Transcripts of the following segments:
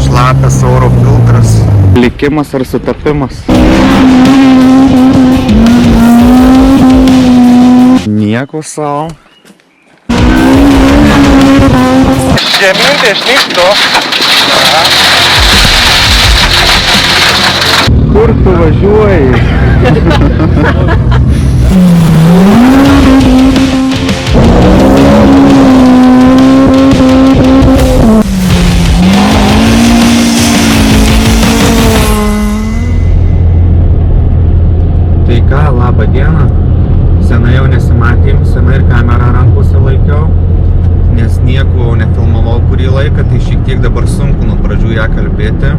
Šlapias oro filtras. Likimas ar sutapimas? Nieko savo. Žemyn dešinykto. Kur tu važiuoji? Tai ką, labą dieną. Senai jau nesimatėm, senai ir kamerą rankose laikiau, nes nieko nefilmavau kurį laiką, tai šiek tiek dabar sunku nuo pradžių ją kalbėti.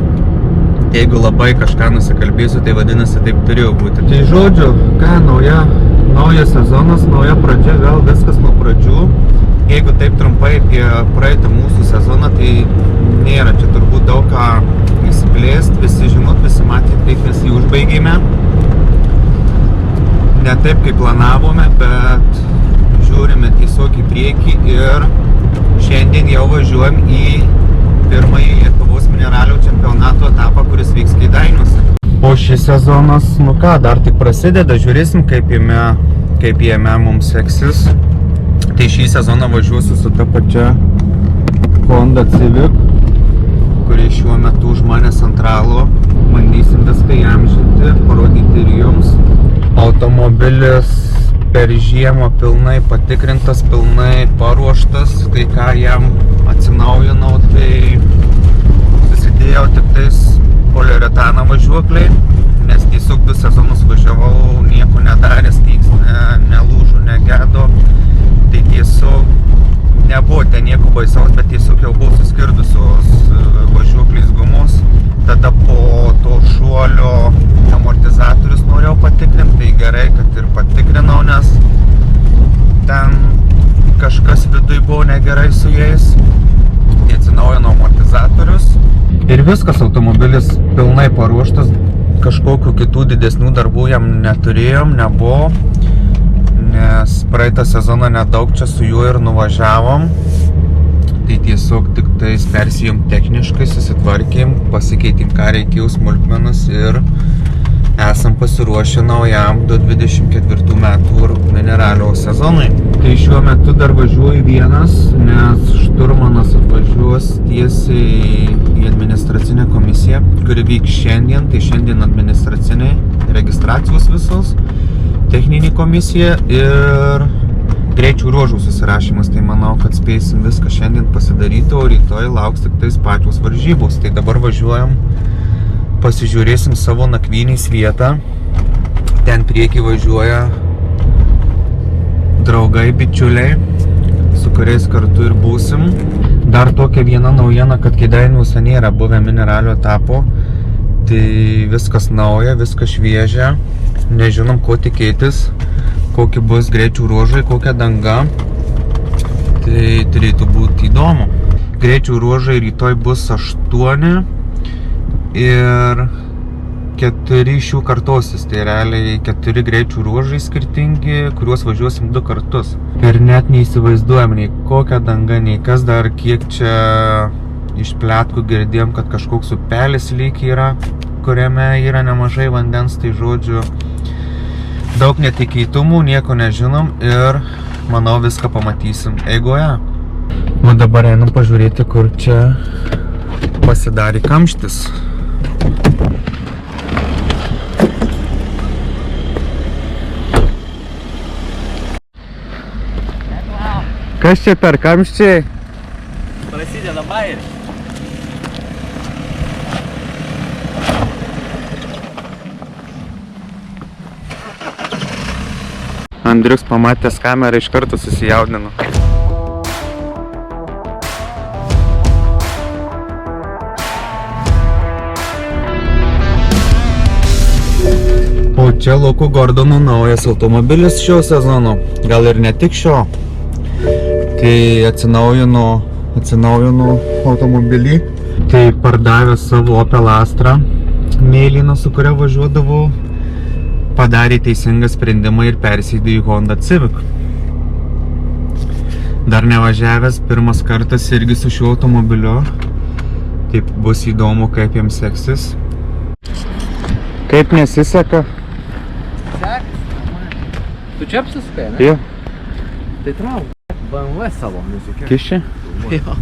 Jeigu labai kažką nusikalbėsiu, tai vadinasi taip turėjo būti. Tai žodžiu, ką, naujas sezonas, nauja pradžia, vėl viskas nuo pradžių. Jeigu taip trumpai apie praeitą mūsų sezoną, tai nėra čia turbūt daug ką įsiplėst, visi žinot, visi matėt, kaip mes jį užbaigėme. Ne taip, kaip planavome, bet žiūrime tiesiog į priekį ir šiandien jau važiuojam į pirmąjį Lietuvos mineralių čempionato etapą, kuris vyks Kėdainiuose. O šis sezonas, dar tik prasideda, žiūrėsim, kaip jame mums seksis. Tai šį sezoną važiuosiu su ta pačia Honda Civic, kuri šiuo metu už manęs ant ralo. Bandysim viską įamžinti, parodyti ir jums. Automobilis per žiemą pilnai patikrintas, pilnai paruoštas, kai ką jam atsinaujinau, tai susidėjau tik tais poliuretano važiuokliai, nes tiesiog 2 sezonus važiavau, nieko nedaręs, nieks nelūžo, negedo, tai tiesiog nebuvo ten nieko baisaus, bet tiesiog jau buvo suskirdusios važiuokliais gumos. Tada po to šuolio amortizatorius norėjau patikrinti, tai gerai, kad ir patikrinau, nes ten kažkas viduj buvo negerai su jais. Atsinaujino amortizatorius ir viskas, automobilis pilnai paruoštas, kažkokių kitų didesnių darbų jam neturėjom, nebuvo, nes praeitą sezoną nedaug čia su juo ir nuvažiavom. Tai tiesiog tik tais persijom techniškai, susitvarkėm, pasikeitėm ką reikėjo smulkmenas ir esam pasiruošę naujam 2024 metų mineralio sezonui. Tai šiuo metu dar važiuoju vienas, nes šturmanas atvažiuos tiesiai į administracinę komisiją, kuri vyks šiandien. Tai šiandien administracinė registracijos visos, techninė komisija ir greičių ruožų susirašymas. Tai manau, kad spėsim viską šiandien pasidaryti, o rytoj lauks tik tais pačios varžybos. Tai dabar važiuojam, pasižiūrėsim savo nakvynės vietą. Ten priekį važiuoja draugai, bičiuliai, su kuriais kartu ir būsim. Dar tokia viena naujiena, kad Kėdainiuose nėra buvę mineralio etapo. Tai viskas nauja, viskas šviežia. Nežinom, ko tikėtis, kokie bus greičių ruožai, kokia danga. Tai turėtų būti įdomu. Greičių ruožai rytoj bus 8 ir 4 šių kartosis. Tai realiai 4 greičių ruožai skirtingi, kuriuos važiuosim 2 kartus. Ir net neįsivaizduojam nei kokią dangą, nei kas dar, kiek čia iš pletkų girdėjom, kad kažkoks upelis lyg yra, kuriame yra nemažai vandens. Tai žodžiu, daug netikėtumų, nieko nežinom ir manau viską pamatysim eigoje. O dabar einam pažiūrėti, kur čia pasidarė kamštis. Kas čia per kamščiai? Prasideda bajeris. Andrius pamatęs kamerą iš karto susijaudino. O čia Luko Gordono naujas automobilis šio sezono, gal ir ne tik šio. Tai atsinaujino automobilį. Tai pardavė savo Opel Astra mėlyną, su kuria važiuodavau. Padarė teisingą sprendimą ir persėdė į Honda Civic. Dar nevažiavęs, pirmas kartas irgi su šiuo automobiliu. Taip bus įdomu, kaip jiems seksis. Kaip nesiseka? Tu čia apsisukai, ne? Jo. Tai trauk. BMW savo nusikė. Kiši? Jo.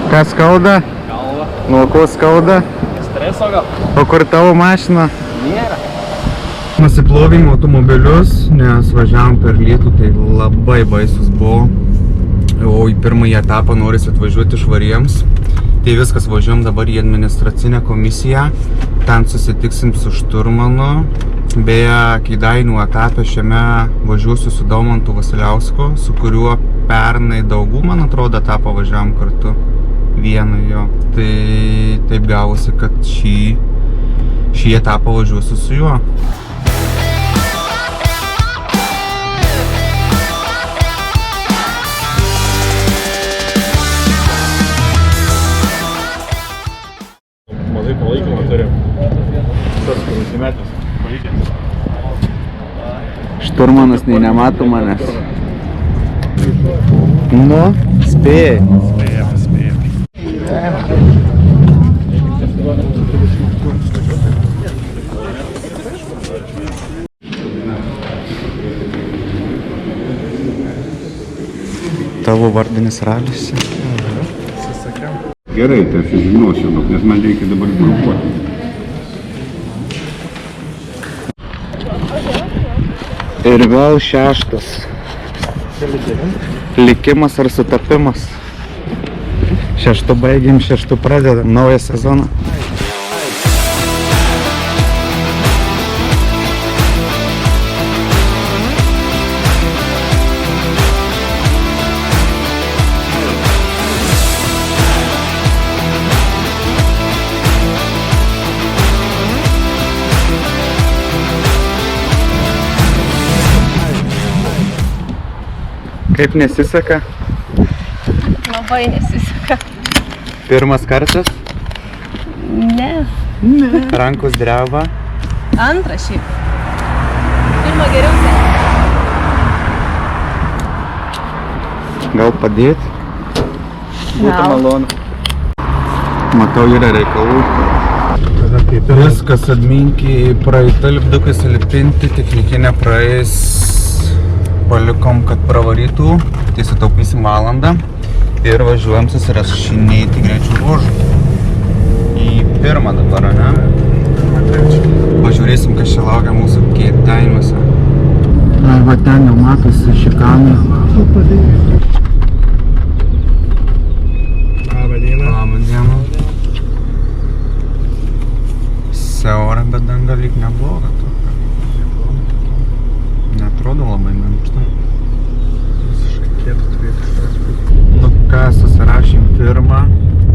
Kas skauda? Galva. Nuo ko skauda? Streso gal? O kur tavo mašina? Nėra. Nusiplovėm automobilius, nes važiavom per lietų, tai labai baisus buvo. O į pirmąjį etapą norisi atvažiuoti švariems. Tai viskas, važiuojam dabar į administracinę komisiją. Ten susitiksim su šturmanu. Beje, Kėdainių etape šiame važiuosiu su Daumantu Vasiliausku, su kuriuo pernai Daugų, man atrodo, etapą važiavom kartu. Vieną jo. Tai taip gavosi, kad šį etapą važiuosiu su juo. Mažai palaikymą turim. Tas klausimetas. Palaikė. Šturmanas nei nemato manęs. Nu, spėjai. Spėjam. Tavo vardinis ralis. Gerai, tai aš žinosiu, nes man reikia dabar grupuoti. Ir vėl šeštas. Likimas ar sutapimas. Šeštu baigėm, šeštu pradedam naują sezoną. Kaip nesiseka? Labai nesiseka. Pirmas kartas? Ne. Rankos dreba. Antras šiaip. Pirma geriau Gal padėt? Gal. Malonu. Matau, yra reikalų. Viskas adminkiai praeita, lipdukai sulipinti, technikinė praeis. Palikom, kad pravarytų, tai sutaupysim valandą ir važiuojam susirašinėti greičių ruožų. Į pirmą dabar, ne? Pažiūrėsim, kas čia laukia mūsų Kėdainiuose. Va ten jau matosi šikanai. Labą dieną. Labą dieną. Siaura, bet danga lyg nebloga. Neatrodo labai minkšta. Nu ką, susirašym pirmą,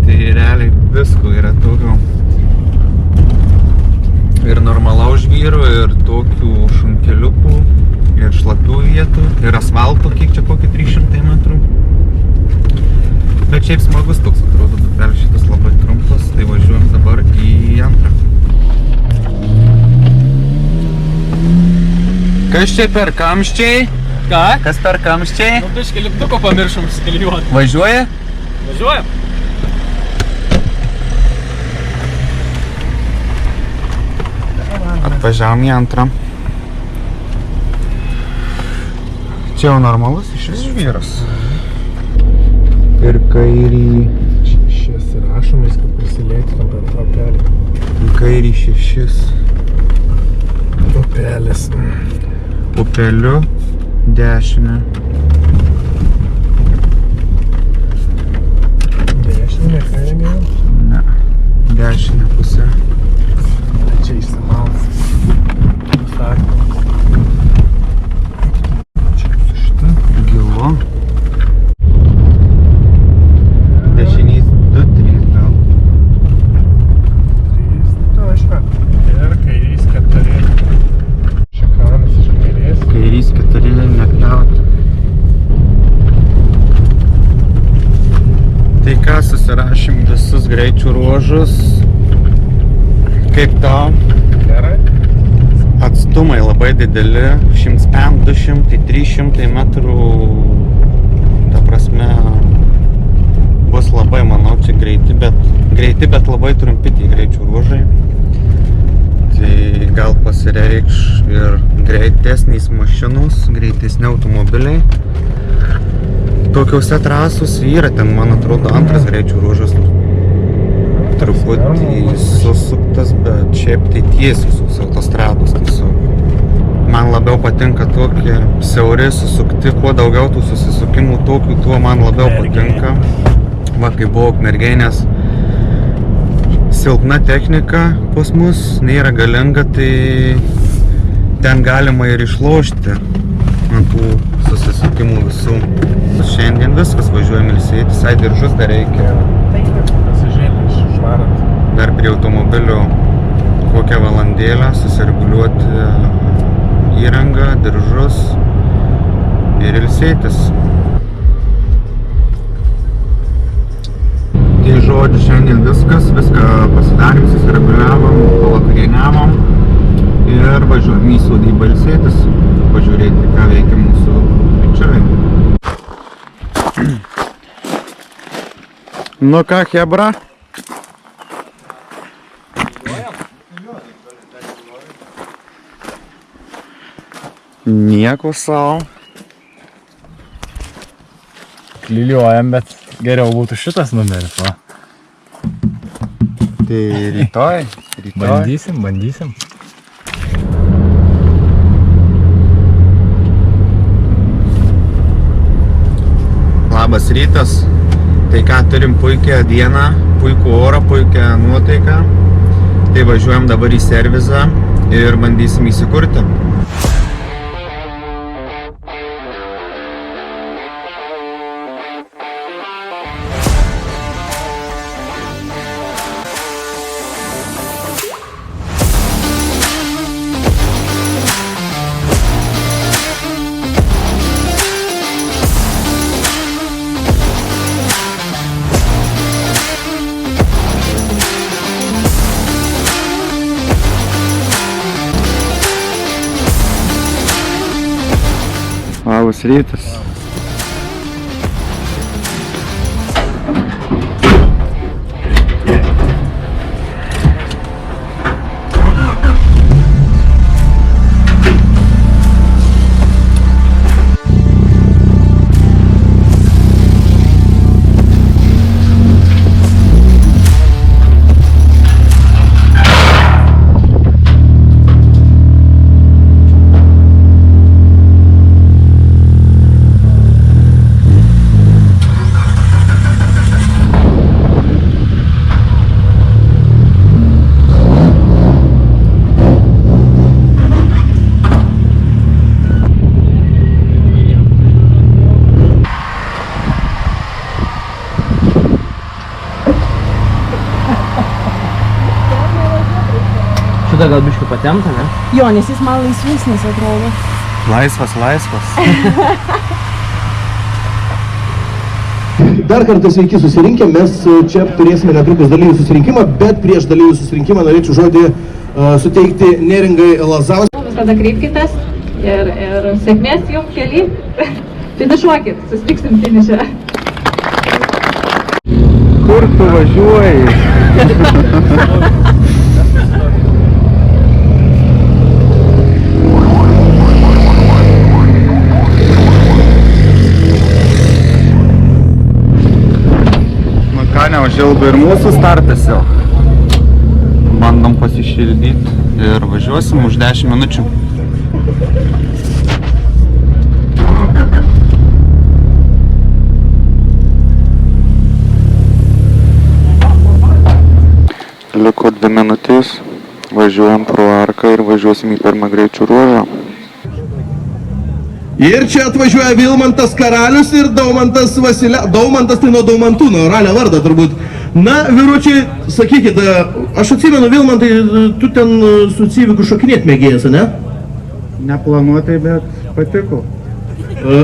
tai realiai visko yra tokių. Ir normalaus žvyro, ir tokių šunkeliukų, ir šlapių vietų, ir asfalto, kiek čia kokį 300 metrų. Bet šiaip smagus toks atrodo, bet šitas labai trumpas, tai važiuojam dabar į antrą. Kas čia per kamščiai? Ką? Kas per kamščiai? Nu, biškį lipduko pamiršom skaliuoti. Važiuoja? Važiuojam. Atvažiavom į antrą. Čia jau normalus išvis žvyras. Ir kairį. Šis rašomais, kad prisilėktum per upelį. Į kairį 6. Upelis. Upeliu dešinę. Dešinė, kairė. Ne. Dešinę pusę. Čia išsimalas. Čia su šitą. Gilu. Dešinys 2-3 gal. 3. To aš va. Ir kairys 4. Šikanas iš kairės. Kairys 4 nepjauti. ką, susirašym visus greičių ruožus. Kaip tau? Gerai. Atstumai labai dideli, 100, 200, 300 metrų, ta prasme, bus labai, manau, čia greiti, bet labai trumpi tie greičių ruožai. Tai gal pasireikš ir greitesnės mašinos, greitesni automobiliai. Tokiuose trasus yra, ten, man atrodo, antras greičių ruožas truputį susuktas, bet šiaip tai tiesius autostrados tiesiog. Man labiau patinka tokie siauri susukti, kuo daugiau tų susisukimų tokių, tuo man labiau patinka. Va, kai buvo Ukmergėnės silpna technika pas mus, nėra galinga, tai ten galima ir išlošti ant tų susisukimų visų. Šiandien viskas, važiuojam ilsėtis, diržus dar reikia. Dar prie automobilio kokią valandėlę susireguliuoti įrangą, diržus ir ilsėtis. Tai žodžiu, šiandien viskas, viską pasidarėm, susireguliavom, pavakarieniavom ir važiuojam į sodybą ilsėtis, pažiūrėti, ką veikia mūsų bičiuliai. Nu ką, chebra? Nieko savo. Klyliuojam, bet geriau būtų šitas numeris, va. Tai rytoj. Bandysim. Labas rytas. Tai ką, turim puikią dieną, puikų orą, puikią nuotaiką. Tai važiuojam dabar į servizą ir bandysim įsikurti. Labas rytas. Šitą gal biškių patempta, ne? Jo, nes jis man laisvesnis atrodo. Laisvas. Dar kartą sveiki susirinkę, mes čia turėsime netrukus dalyvių susirinkimą, bet prieš dalyvių susirinkimą norėčiau žodį suteikti Neringai Lazauskienei. Visada kreipkitės ir sėkmės jums kely. Finišuokit, susitiksim finiše. Kur tu važiuoji? Neužilgo ir mūsų startas jau. Bandom pasišildyti ir važiuosim už 10 minučių. Liko 2 minutės, važiuojam pro arką ir važiuosim į pirmą greičių ruožą. Ir čia atvažiuoja Vilmantas Karalius ir Daumantas Vasiliauskas. Daumantas tai nuo Daumantūno, ralio vardą turbūt. Na, vyručiai, sakykit, aš atsimenu, Vilmantai, tu ten su Civiku šokinėt mėgėjas, ne? Neplanuotai, bet patiko.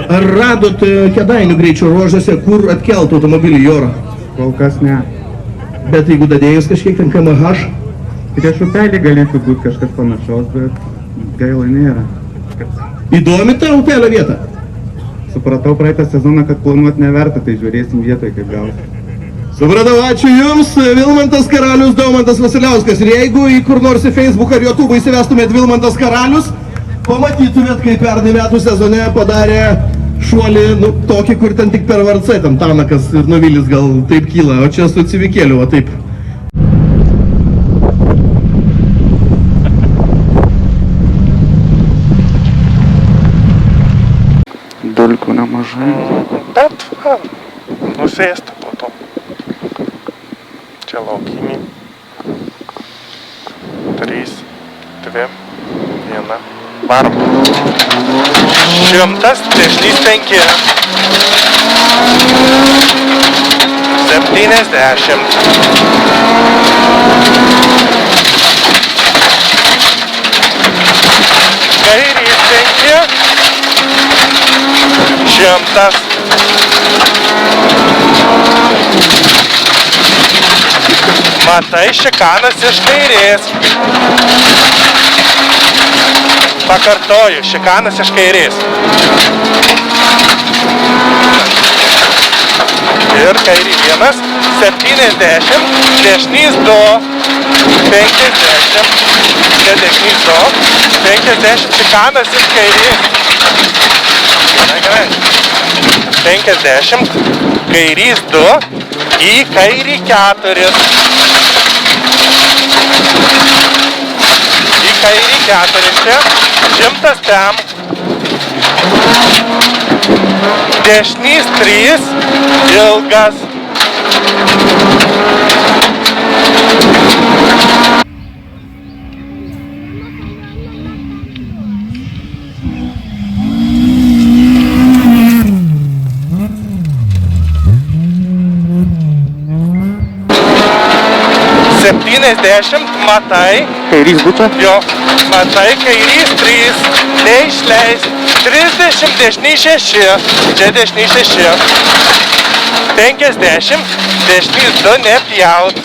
Ar radot Kėdainių greičio ruožuose, kur atkelt automobilį į orą? Kol kas ne. Bet jeigu dadėjus kažkiek ten kmh, Prieš upelį galėtų būti kažkas panašaus, bet gaila nėra. įdomi ta upelio vieta. Supratau praeitą sezoną, kad planuoti neverta, tai žiūrėsim vietoje, kaip gausi. Supratau, ačiū Jums, Vilmantas Karalius, Daumantas Vasiliauskas. Ir jeigu į kur nors į Facebook ar YouTube įsivestumėt Vilmantas Karalius, pamatytumėt, kaip pernai metų sezone padarė šuolį, tokį, kur ten tik per VRC, ten Tanakas ir Nuvilis gal taip kyla, o čia su Civikėliu, o taip. Dulkių nemažai. Bet, nusėsti po to. Čia laukiniai. 3, 2, 1. Varom. 100, dešinys 5. 70. Kairys 5. 100. Matai, šikanas iš kairės. Pakartoju, šikanas iš kairės. Ir kairį 1, 70, dešinys 2, 50, čia dešinys 2, 50, šikanas iš kairės. Gerai. 50, kairys 2, į kairį 4. Į kairį 4 čia, 100 ten. Dešinys 3, ilgas. Matai. Kairys būtų? Jo, matai, kairys 3, neišleis. 30, dešinys 6, čia dešinys 6. 50, dešinys 2, nepjaut.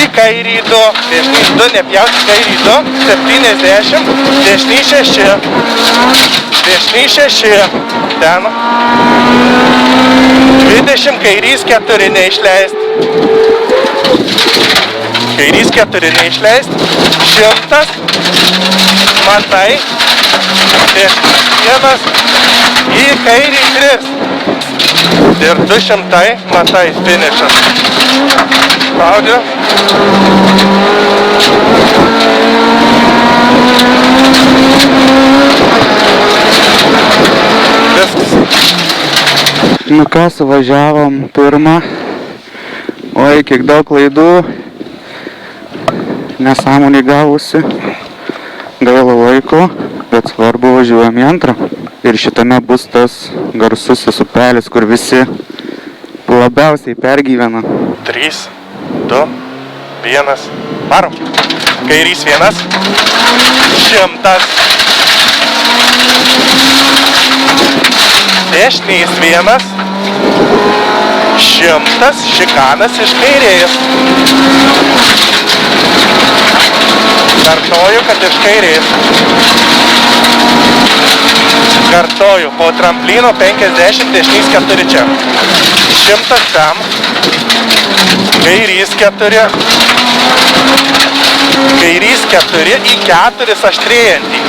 Į kairį 2, dešinys 2, nepjaut, į kairį 2. 70, dešinys 6. Dešinys 6. Ten. 20, kairys 4, neišleist. Kairys 4 neišleist, 100, matai, 1, į kairį 3 ir 200, matai, finišas. Spaudžiu. Viskas. Nu ką, suvažiavom pirmą. Oi, kiek daug klaidų. Nesąmonė gavusi, gaila laiko, bet svarbu važiuojam į antrą. Ir šitame bus tas garsusis upelis, kur visi labiausiai pergyvena. 3, 2, 1, varom. Kairys 1, 100. Dešinys 1, 100, šikanas iš kairės. Kartoju, kad iš kairės. Kartoju, po tramplino 50, dešinys 4 čia. 100 tam. Kairys 4. Kairys 4 į 4 aštrėjantį.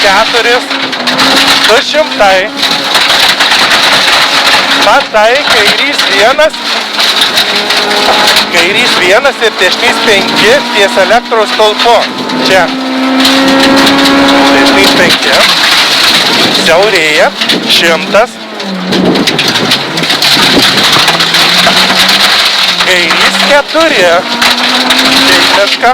Keturis, 200. Matai, kairys 1. Kairys 1 ir dešinys 5 ties elektros stulpu. Čia. Dešinys 5. Siaurėja. 100. Kairys 4. Techniška.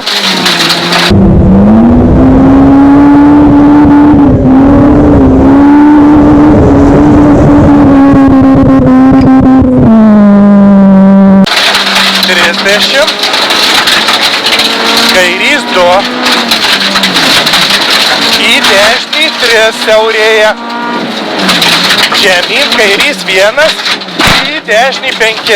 ašis siaurėja. Žemyn kairys 1, į dešinį 5.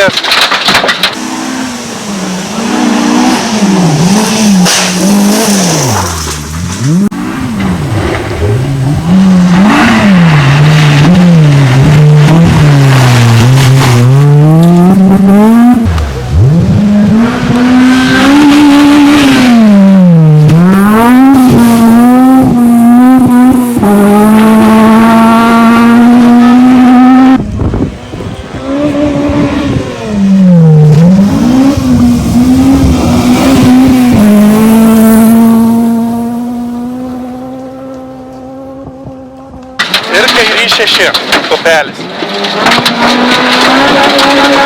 Ir kairys 6, tupelis.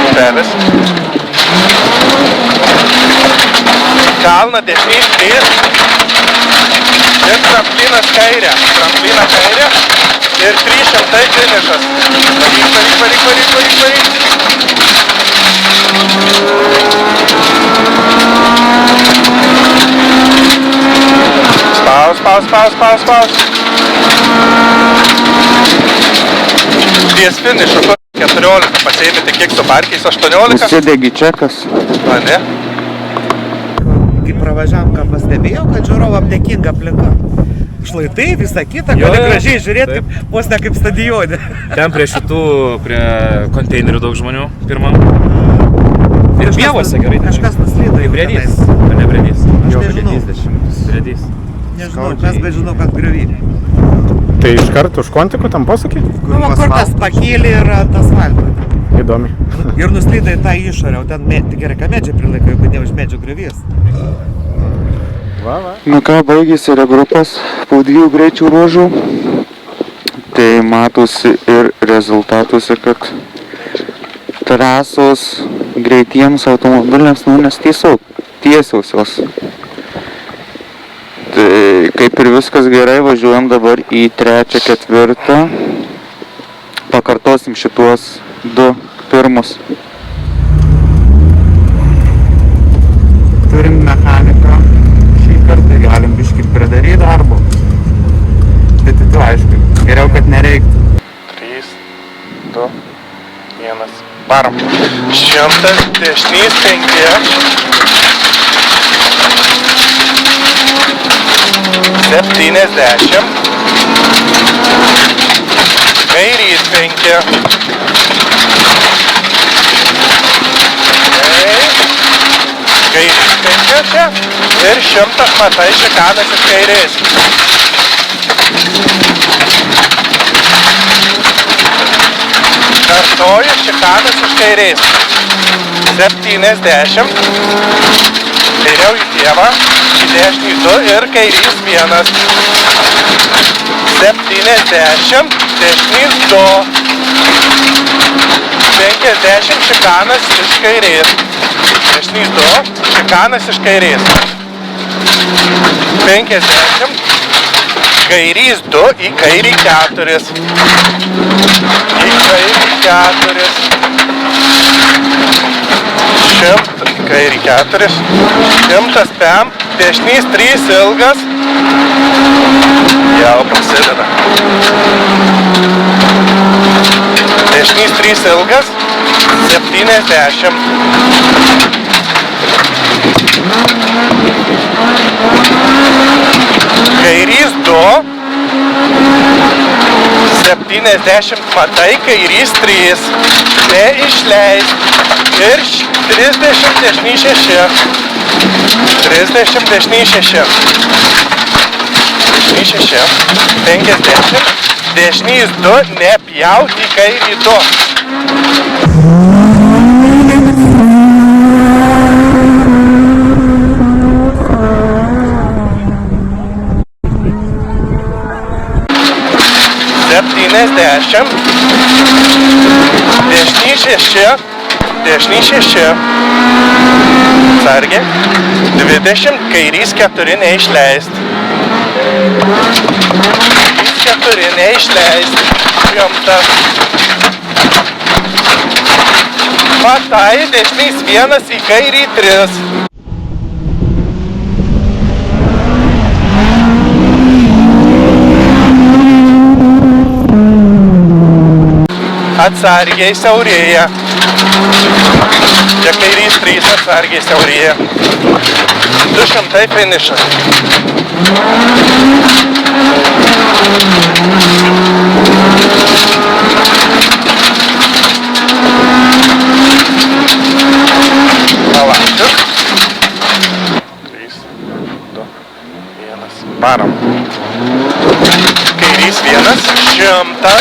Tupelis. Kalną dešinys 3. Ir tramplinas kairė. Tramplina kairė. Ir 300 finišas. Varyk. Spaus. Ties finišo 14 pasiėmėte kiek su parkiais 18. Užsidegi čekas. A, ne? Kai pravažiavom, ką pastebėjau, kad žiūrovam dėkinga aplinka. Šlaitai, visa kita, gali gražiai žiūrėti, vos ne kaip stadione. Ten prie šitų, prie konteinerių daug žmonių pirmam. Ir pievose gerai. Kažkas nuslydo. Tai Bredys, ar ne Bredys? Aš nežinau. Bredys. Nežinau, kas, bet žinau, kad griovy. Tai iš karto už kontikų tam posakį? Nu, kur tas pakėlė ir ant asfalto. Įdomi. Ir nuslydo į tą išorę, o ten gerai, ką medžiai prilaiko, jeigu ne už medžių griovys. Nu ką, baigėsi regrupas po 2 greičių ruožų. Tai matosi ir rezultatuose, kad trasos greitiems automobiliams, nes tiesiog tiesiausios. Tai kaip ir viskas gerai, važiuojam dabar į 3, 4. Pakartosim šituos 2 pirmus. Turim mechaniką. Šį kartą galim biškį pridaryti darbo. Tai tu aišku, geriau, kad nereiktų. 3, 2, 1. Varom. 100 dešinys 5. 70. Kairys 5. Kairys 5 čia. Ir 100 matai šikanas iš kairės. Kartoju šikanas iš kairės. 70. Kairiau į tėvą, į dešinį 2 ir kairys 1. 70, dešinys 2. 50 šikanas iš kairės. Dešinys 2, šikanas iš kairės. 50, kairys 2 į kairį 4. Į kairį 4. 100 į kairį 4. 100 pem, dešinys 3 ilgas. Jau prasideda. Dešinys 3 ilgas. 70. Kairys 2. 70 matai, kairys 3. Neišleist. Ir 30 dešinys 6. 30 dešinys 6. Dešinys 6. 50. Dešinys 2. Nepjaut į kairį 2. Dešinys 6. Sargiai. 20, kairys 4 neišleist. Kairys 4 neišleist. 100. Matai, dešinys 1 į kairį 3. Atsargiai siaurėja. Čia kairys 3, atsargiai siaurėja. 200 finišas. Palaukit. 3, 2, 1. Varom. Kairys 1, 100.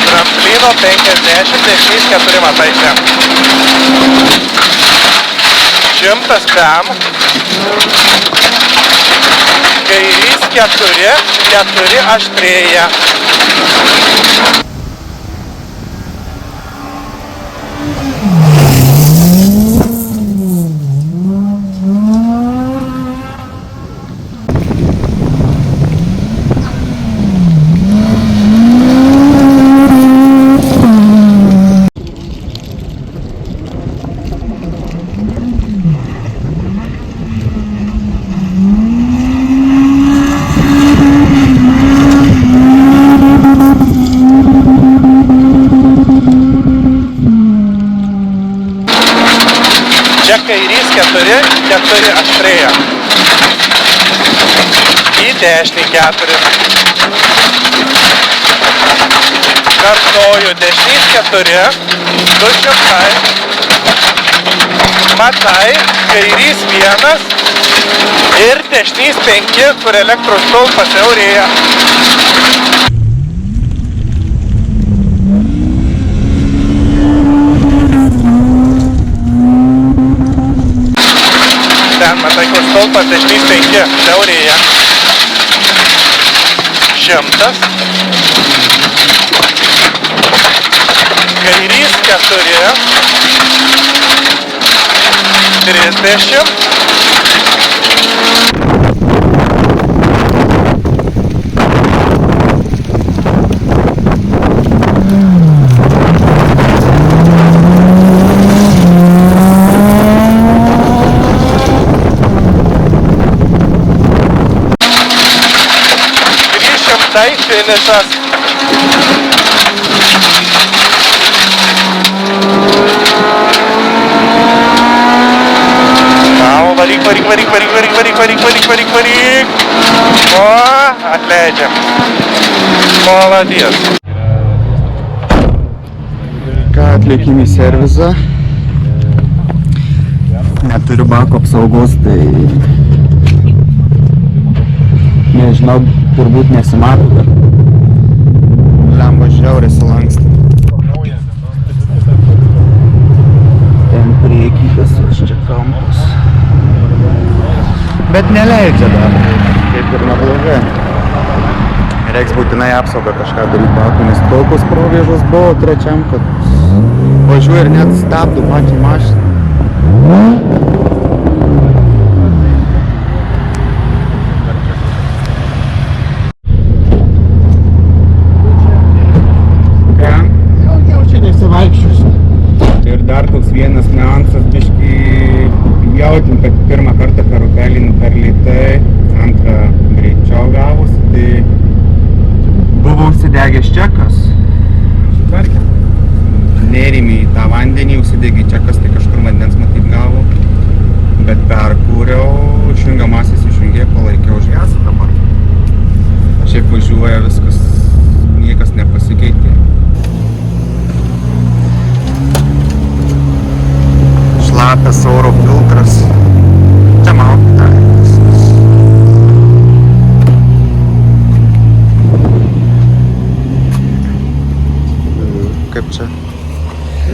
Tramplino 50, dešinys 4 matai čia. 100 pem. Kairys 4, 4 aštrėja. Čia kairys 4, 4 aštrėja. Į dešinį 4. Kartoju, dešinys 4, 200. Matai, kairys 1 ir dešinys 5, kur elektros stulpas siaurėja. Ten matai, kur stulpas dešinys 5 siaurėja. 100. Kairys 4. 30. Tai finišas. Varyk. O, atleidžiam. Maladės. Ką atlikim į servizą? Neturiu bako apsaugos, tai nežinau, turbūt nesimato, bet lemba žiauriai sulanksta. Ten priekį tas čia kampas. Bet neleidžia dar, kaip ir neblogai. Reiks būtinai apsaugą kažką daryti bako, nes tokios provėžos buvo trečiam, kad važiuoju ir net stabdu pačią mašiną. Ir dar toks vienas niuansas, biškį jautim, kad pirmą kartą per upelį per lėtai, antrą greičiau gavosi, tai buvo užsidegęs čekas. Nėrėm į tą vandenį, užsidegė čekas, tai kažkur vandens matyt gavo, bet perkūriau, išjungamasis išjungė, palaikiau už gasą dabar. Šiaip važiuoja viskas, niekas nepasikeitė. Šlapias oro filtras. Čia mautai. Kaip čia?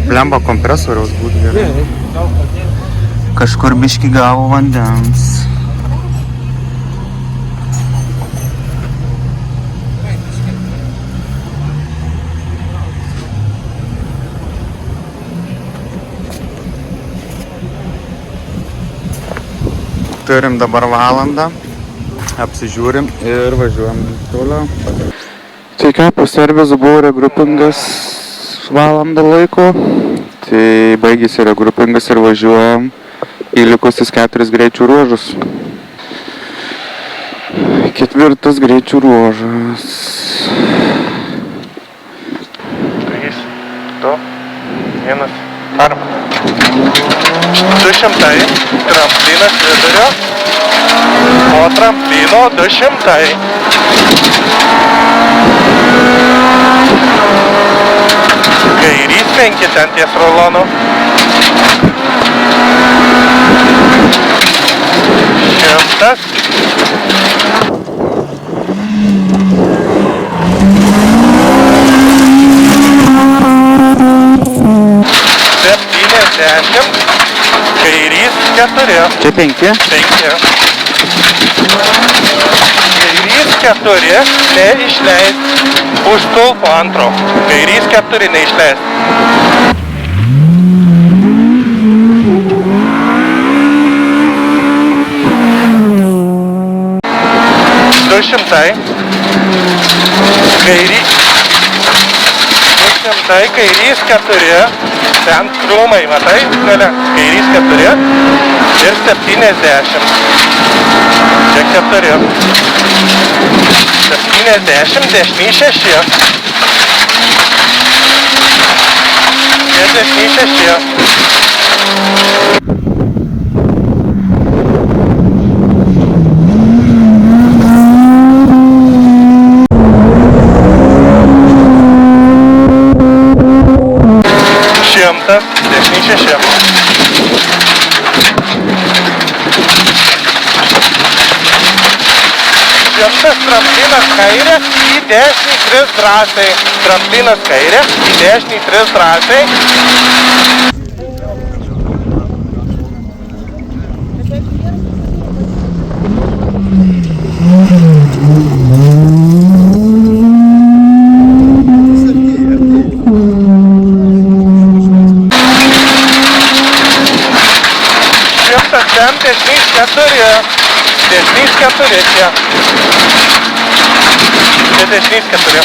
Blemba kompresoriaus būtų gerai. Kažkur biškį gavo vandens. Turim dabar valandą, apsižiūrim ir važiuojam toliau. Tai ką, po servizų buvo regrupingas valandą laiko. tai baigėsi regrupingas ir važiuojam į likusius 4 greičių ruožus. 4 greičių ruožas. 3, 2, 1, arba. 200, tramplinas vidurio, po tramplino 200. Kairys 5 ten ties rulonu. 100. Kairys 4. Čia 5? 5. Kairys 4, neišleis. Už stulpo antro. Kairys 4 neišleis. 200. Kairys 4. Ten krūmai, matai? Gale. Kairys 4 ir 70. Čia 4. 70, dešiniai 6. Čia dešiniai 6. Dešiniai 6. Tramplinas kairė, į dešinį 3 drąsiai. Tramplinas kairė, į dešinį 3 drąsiai. Dešiniais 4 čia. Čia dešiniais 4.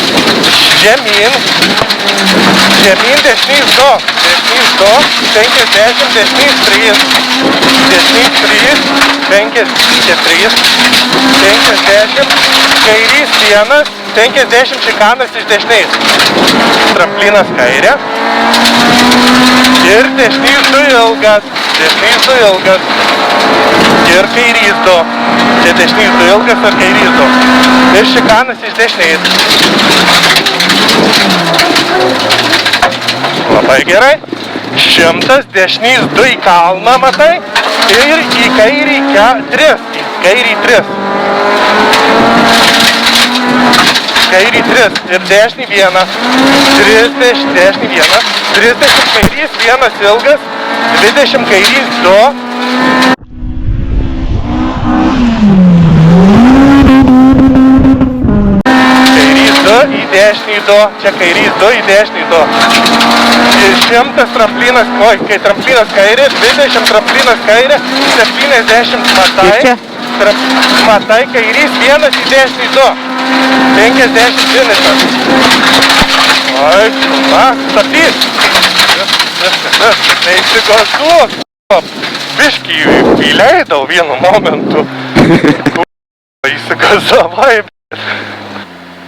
Žemyn dešiniais 2. Dešiniais 2, 50, dešiniais 3. Dešiniais 3, 54, 50, kairys 1, 50 čikanas iš dešiniais. Tramplinas kairė. Ir dešiniais 2 ilgas. Dešiniais 2 ilgas. Ir kairys 2. Čia dešiniais 2 ilgas ir kairys 2. Ir šikanas iš dešiniais. Labai gerai. 100 dešiniais 2 į kalną, matai? Ir į kairį 3. Į kairį 3. Kairį 3 ir dešinį 1. 30 dešinį 1. 30 kairys 1 ilgas. 20 kairys 2. Kairys 2 į dešinį 2. Čia kairys 2 į dešinį 2. 100 tramplinas, kai tramplinas kairė, 20 tramplinas kairė, 70 matai. Matai kairys 1 į dešinį 2. 50 finišas. Oi, na, stabdys. Neįsigazuok. Biškį įleidau vienu momentu. Įsigazavai.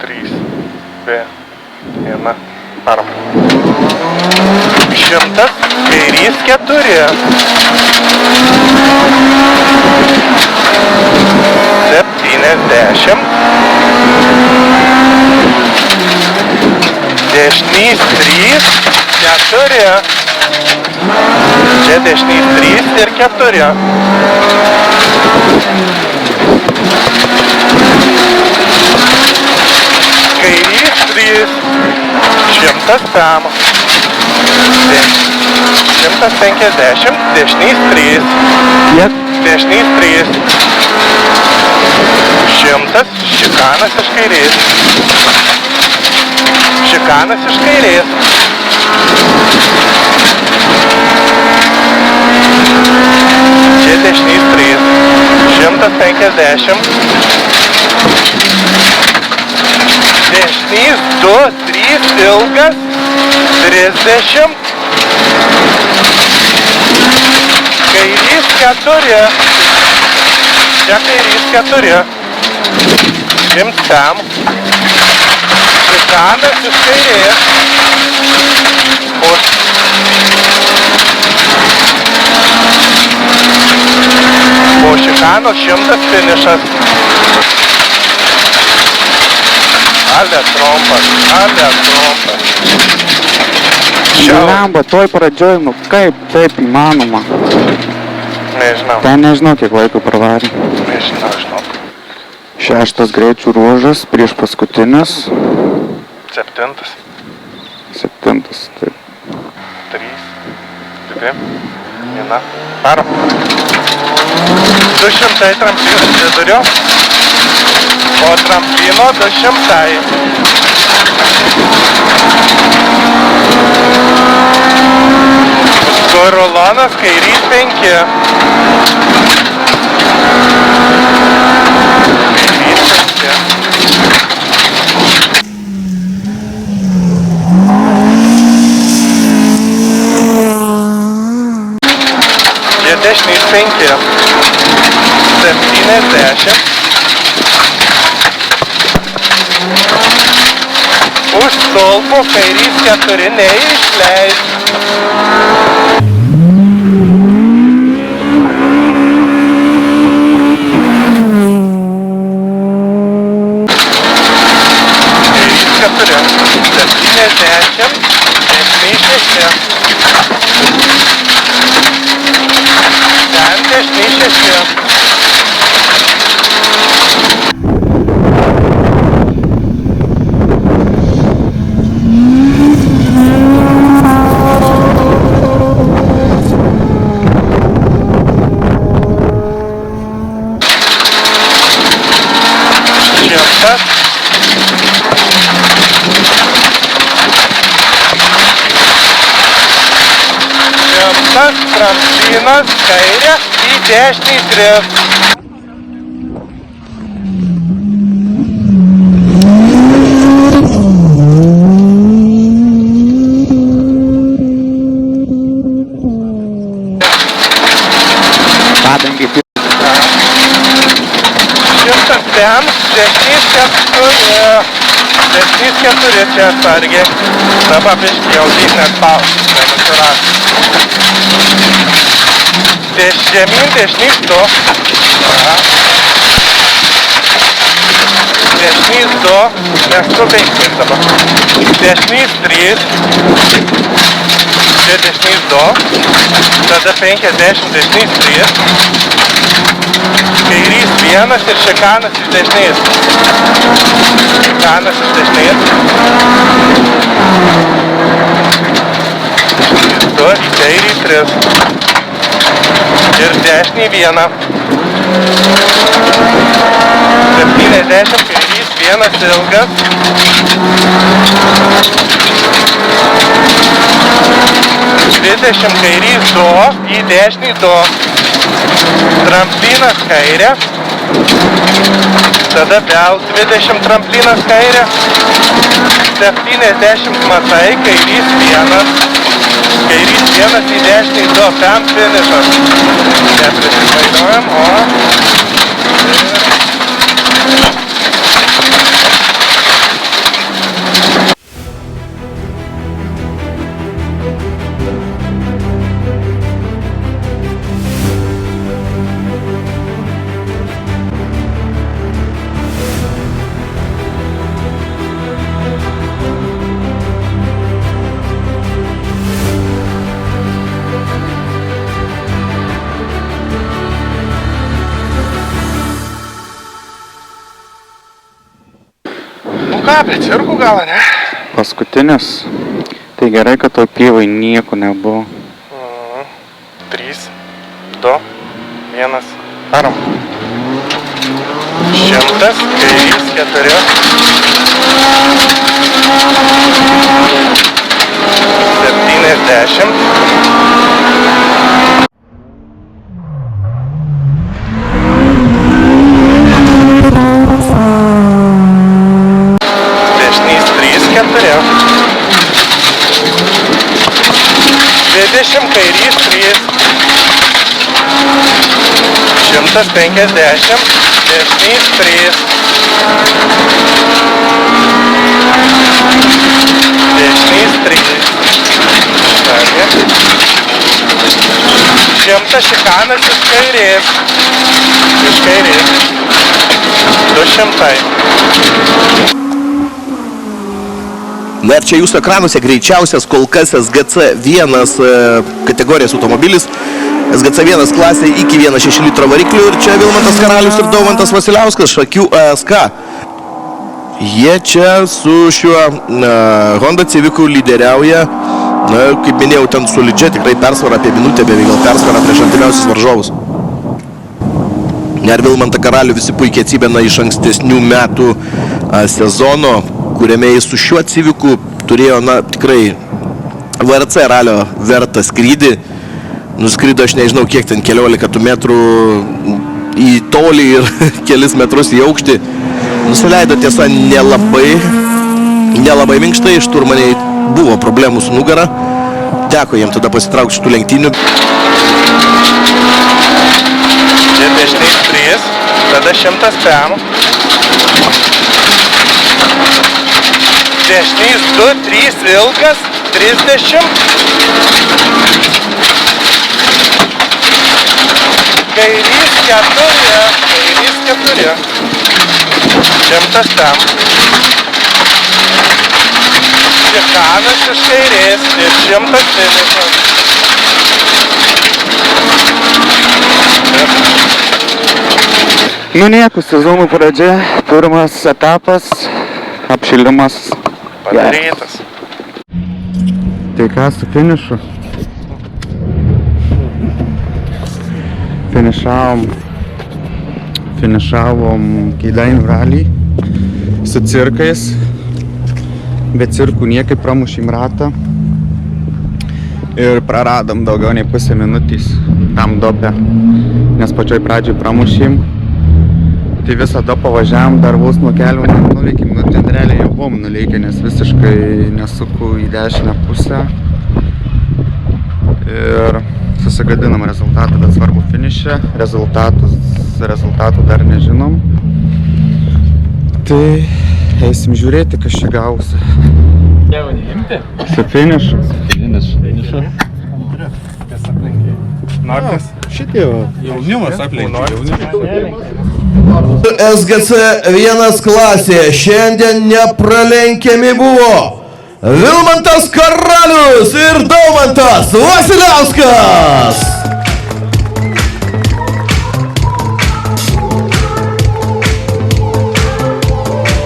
3, 2, 1, arba. 100, kairys 4. 70. Dešinys 3, 4. Čia dešinys 3 ir 4. Kairys 3. 100 pem. 150. Dešinys 3. Dešinys 3. 100. Šikanas iš kairės. Šikanas iš kairės. Čia dešinys 3. 150. Dešinys 2, 3 ilgas. 30. Kairys 4. Čia kairys 4. Gimtam. Šikanas iš kairės. Po šikano 100 finišas. Ale trompas. Lemba, toj pradžioj, nu kaip taip įmanoma? Nežinau. Ten nežinau, kiek laiko pravarė. Nežinau. 6 greičių ruožas, prieš paskutinis. 7. 7, taip. 3, 2, 1. Varom. 200 tramplinas vidurio. Po tramplino 200. Rulonas kairys 5. Kairys 5. Dešinys 5. 70. Už stulpo kairys 4 neišleis. Tramplinas kairė į dešinį 3. Kadangi 100 ten, dešinys 4. Dešinys 4 čia atsargiai. Dabar biškį jau dyknės pausas, nenusiras. Žemyn dešinys 2. Dešinys 2. Neskubinkit dabar. Dešinys 3. Čia dešinys 2. Tada 50 dešinys 3. Kairys 1 ir šikanas iš dešinės. Šikanas iš dešinės. 2, kairį 3. Ir dešinį 1. 70 kairys 1 ilgas. 20 kairys 2 į dešinį 2. Tramplinas kairė. Tada vėl 20 tramplinas kairė. 70 matai, kairys 1. Kairys 1 į dešinį 2, 5 finišas. Neprisipainiojam, o... Ką, bet cirkų gal, ne? paskutinis. Tai gerai, kad toj pievai nieko nebuvo. 3, 2, 1, varom. 100, kairys 4. 70. Dešinys 3, 4. 20 kairys 3. 150, dešiniais 3. Dešiniais 3. Kągi. 100 šikanas iš kairės. Iš kairės. 200. Na ir čia jūsų ekranuose greičiausias kol kas SGC1 kategorijos automobilis. SGC1 klasė iki 1.6 litro variklių ir čia Vilmantas Karalius ir Daumantas Vasiliauskas, Šakių ASK. Jie čia su šiuo Honda Civicu lyderiauja, na, kaip minėjau, ten solidžia, tikrai persvara apie minutę, beveik gal persvara prieš artimiausius varžovus. Ir Vilmantą Karalių visi puikiai atsimena iš ankstesnių metų sezono, kuriame jis su šiuo Civicu turėjo, na, tikrai VRC ralio vertą skrydį. Nuskrido, aš nežinau, kiek ten 15 metrų į tolį ir kelis metrus į aukštį. Nusileido tiesa nelabai minkštai, šturmaniai buvo problemų su nugara. Teko jiem tada pasitraukti šitų lenktynių. Dešiniais 3, tada 100 pem. Dešiniais 2, 3 ilgas, 30. Kairys 4. 100 tam. Šikanas iš kairės ir 100 finišas. Nu nieko, sezono pradžia, pirmas etapas, apšilimas. Padarytas. Tai ką su finišu? Finišavom Kėdainių ralį su cirkais, bet cirkų niekaip pramušėm ratą ir praradom daugiau nei pusę minutės tam dopę, nes pačioj pradžioj pramušėm. Tai visą dopą važiavom, dar vos nuo kelio nuveikėm, nu ten realiai jau buvom nulėkę, nes visiškai nesuku į dešinę pusę ir susigadinom rezultatą, bet svarbu finiše, rezultatų dar nežinom. Tai eisim žiūrėti, kas čia gausi. Su finišu. Markas. Šitie jaunimas aplenkė. SGC1 klasėje šiandien nepralenkiami buvo Vilmantas Karalius ir Daumantas Vasiliauskas.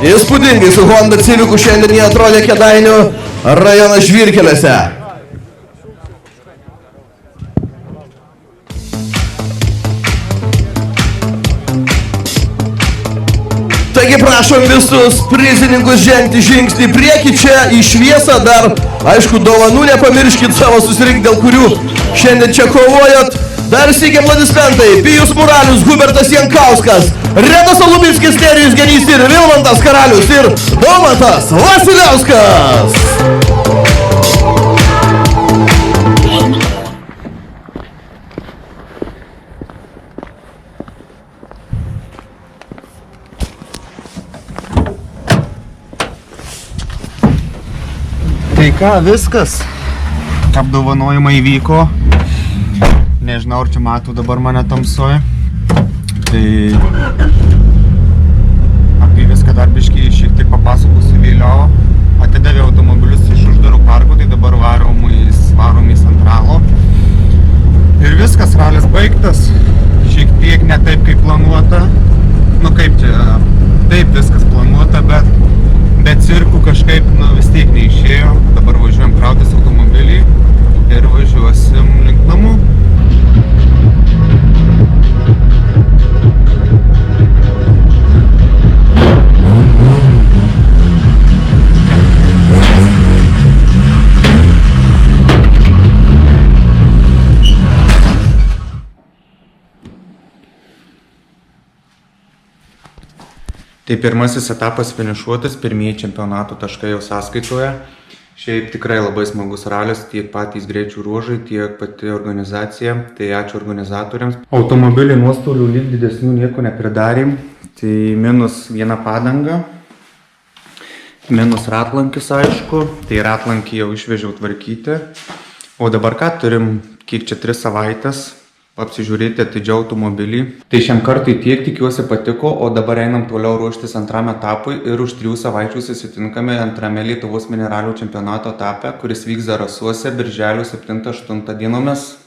Įspūdingai su Honda Civicu šiandien jie atrodė Kėdainių rajono žvyrkeliuose. Taigi prašom visus prizininkus žengti žingsnį į priekį, čia į šviesą dar, aišku, dovanų nepamirškit savo susirinkti, dėl kurių šiandien čia kovojot. Dar sykį aplodismentai, Pijus Muralius, Hubertas Jankauskas, Renas Olubickis, Nerijus Genys ir Vilmantas Karalius ir Daumantas Vasiliauskas. Tai ką, viskas. Apdovanojimai įvyko. Nežinau, ar čia matų dabar mane tamsoje. Tai apie viską dar biškį šiek tiek papasakosiu vėliau. Atidavė automobilius iš uždarų parkų, tai dabar varom į Centralo. Ir viskas, ralis baigtas. Šiek tiek ne taip, kaip planuota. Nu kaip čia, taip viskas planuota, bet be cirkų kažkaip, nu, vis tiek neišėjo. Dabar važiuojam krautis automobilį ir važiuosim link namų. Tai pirmasis etapas finišuotas, pirmieji čempionato taškai jau sąskaitoje. Šiaip tikrai labai smagus ralis, tiek patys greičių ruožai, tiek pati organizacija, tai ačiū organizatoriams. Automobiliai nuostolių lyg didesnių nieko nepridarėm, tai minus viena padanga, minus ratlankis aišku, tai ratlankį jau išvežiau tvarkyti, o dabar ką turim, kiek čia 3 savaitės, apsižiūrėti atidžiau automobilį. Tai šiam kartui tiek, tikiuosi patiko, o dabar einam toliau ruoštis antram etapui ir už 3 savaičių susitinkame antrame Lietuvos mineralių čempionato etape, kuris vyks Zarasuose birželio 7-8 dienomis.